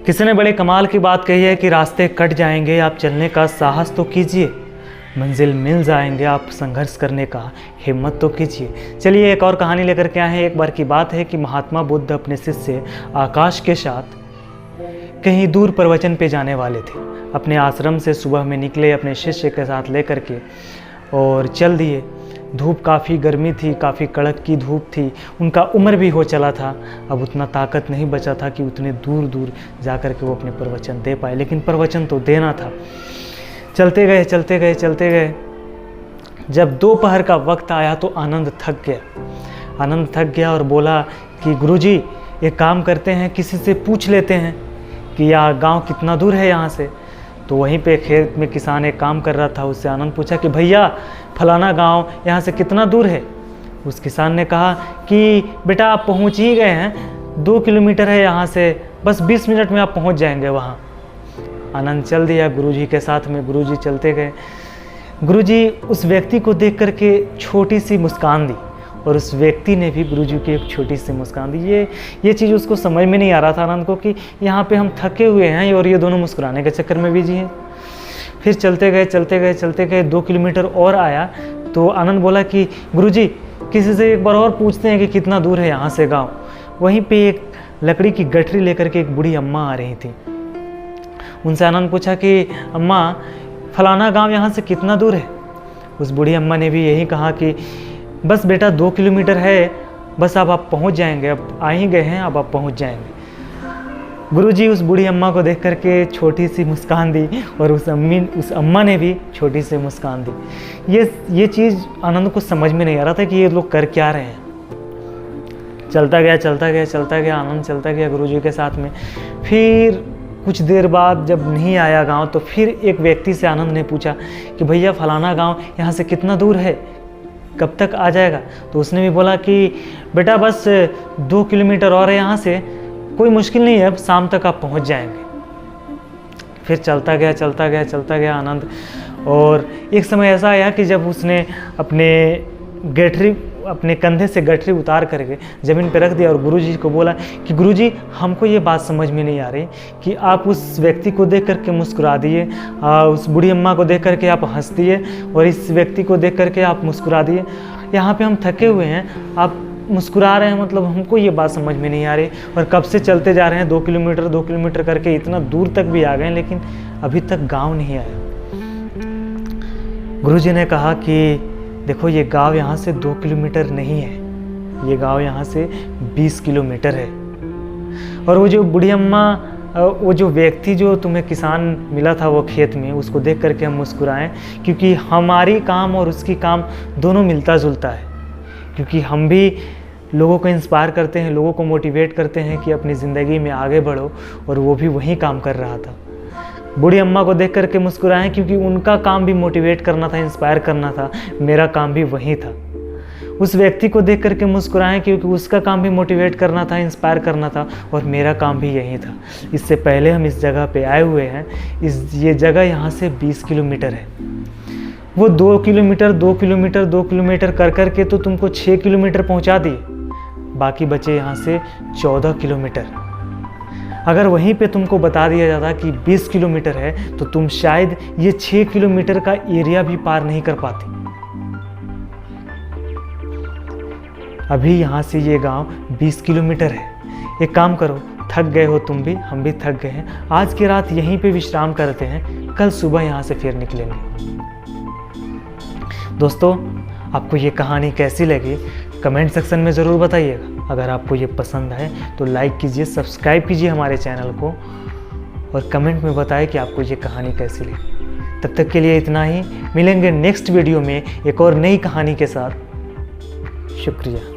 किसी ने बड़े कमाल की बात कही है कि रास्ते कट जाएंगे, आप चलने का साहस तो कीजिए, मंजिल मिल जाएंगे, आप संघर्ष करने का हिम्मत तो कीजिए। चलिए एक और कहानी लेकर के आए हैं। एक बार की बात है कि महात्मा बुद्ध अपने शिष्य आकाश के साथ कहीं दूर प्रवचन पे जाने वाले थे। अपने आश्रम से सुबह में निकले अपने शिष्य के साथ लेकर के और चल दिए। धूप काफ़ी गर्मी थी, काफ़ी कड़क की धूप थी, उनका उम्र भी हो चला था, अब उतना ताकत नहीं बचा था कि उतने दूर दूर जा कर के वो अपने प्रवचन दे पाए, लेकिन प्रवचन तो देना था। चलते गए चलते गए चलते गए, जब दोपहर का वक्त आया तो आनंद थक गया और बोला कि गुरुजी एक काम करते हैं, किसी से पूछ लेते हैं कि यह गांव कितना दूर है यहाँ से। तो वहीं पे खेत में किसान एक काम कर रहा था, उससे आनंद पूछा कि भैया फलाना गांव यहाँ से कितना दूर है। उस किसान ने कहा कि बेटा आप पहुँच ही गए हैं, 2 किलोमीटर है यहाँ से, बस 20 मिनट में आप पहुँच जाएंगे वहाँ। आनंद चल दिया गुरुजी के साथ में। गुरुजी चलते गए। गुरुजी उस व्यक्ति को देख करके छोटी सी मुस्कान दी और उस व्यक्ति ने भी गुरुजी की एक छोटी सी मुस्कान दी। ये चीज़ उसको समझ में नहीं आ रहा था आनंद को कि यहाँ पे हम थके हुए हैं और ये दोनों मुस्कुराने के चक्कर में बिजी हैं। फिर चलते गए 2 किलोमीटर और आया तो आनंद बोला कि गुरुजी किसी से एक बार और पूछते हैं कि कितना दूर है यहाँ से गाँव। वहीं पर एक लकड़ी की गठरी लेकर के एक बूढ़ी अम्मा आ रही थी। उनसे आनंद पूछा कि अम्मा फलाना गांव यहाँ से कितना दूर है। उस बूढ़ी अम्मा ने भी यही कहा कि बस बेटा 2 किलोमीटर है, बस अब आप पहुँच जाएंगे, अब आ ही गए हैं, अब आप पहुँच जाएंगे। गुरुजी उस बूढ़ी अम्मा को देख करके छोटी सी मुस्कान दी और उस अम्मा ने भी छोटी सी मुस्कान दी। ये चीज़ आनंद को समझ में नहीं आ रहा था कि ये लोग कर क्या रहे हैं। चलता गया आनंद चलता गया गुरुजी के साथ में। फिर कुछ देर बाद जब नहीं आया गांव तो फिर एक व्यक्ति से आनंद ने पूछा कि भैया फलाना गांव यहाँ से कितना दूर है, कब तक आ जाएगा। तो उसने भी बोला कि बेटा बस 2 किलोमीटर और है यहाँ से, कोई मुश्किल नहीं है, अब शाम तक आप पहुँच जाएंगे। फिर चलता गया आनंद। और एक समय ऐसा आया कि जब उसने अपने कंधे से गठरी उतार करके ज़मीन पर रख दिया और गुरुजी को बोला कि गुरुजी हमको ये बात समझ में नहीं आ रही कि आप उस व्यक्ति को देख करके मुस्कुरा दिए, उस बूढ़ी अम्मा को देख करके आप हंस दिए और इस व्यक्ति को देख करके आप मुस्कुरा दिए। यहाँ पे हम थके हुए हैं, आप मुस्कुरा रहे हैं, मतलब हमको ये बात समझ में नहीं आ रही। और कब से चलते जा रहे हैं 2 किलोमीटर करके इतना दूर तक भी आ गए, लेकिन अभी तक गाँव नहीं आया। गुरुजी ने कहा कि देखो ये गांव यहाँ से 2 किलोमीटर नहीं है, ये गांव यहाँ से 20 किलोमीटर है। और वो जो बूढ़ी अम्मा, वो जो व्यक्ति जो तुम्हें किसान मिला था वो खेत में, उसको देख करके हम मुस्कुराएं, क्योंकि हमारी काम और उसकी काम दोनों मिलता जुलता है। क्योंकि हम भी लोगों को इंस्पायर करते हैं, लोगों को मोटिवेट करते हैं कि अपनी ज़िंदगी में आगे बढ़ो, और वो भी वही काम कर रहा था। बूढ़ी अम्मा को देख करके मुस्कुराएं क्योंकि उनका काम भी मोटिवेट करना था, इंस्पायर करना था, मेरा काम भी वही था। उस व्यक्ति को देख करके मुस्कुराएं क्योंकि उसका काम भी मोटिवेट करना था, इंस्पायर करना था, और मेरा काम भी यही था। इससे पहले हम इस जगह पे आए हुए हैं। ये जगह यहाँ से 20 किलोमीटर है। वो 2 किलोमीटर कर करके तो तुमको 6 किलोमीटर पहुँचा दिए, बाकी बचे यहाँ से 14 किलोमीटर। अगर वहीं पे तुमको बता दिया जाता कि 20 किलोमीटर है तो तुम शायद ये 6 किलोमीटर का एरिया भी पार नहीं कर पाती। अभी यहाँ से ये गांव 20 किलोमीटर है। एक काम करो, थक गए हो तुम भी, हम भी थक गए हैं, आज की रात यहीं पे विश्राम करते हैं, कल सुबह यहाँ से फिर निकलेंगे। दोस्तों आपको ये कहानी कैसी लगी कमेंट सेक्शन में ज़रूर बताइएगा। अगर आपको ये पसंद है तो लाइक कीजिए, सब्सक्राइब कीजिए हमारे चैनल को, और कमेंट में बताएं कि आपको ये कहानी कैसी लगी। तब तक के लिए इतना ही, मिलेंगे नेक्स्ट वीडियो में एक और नई कहानी के साथ। शुक्रिया।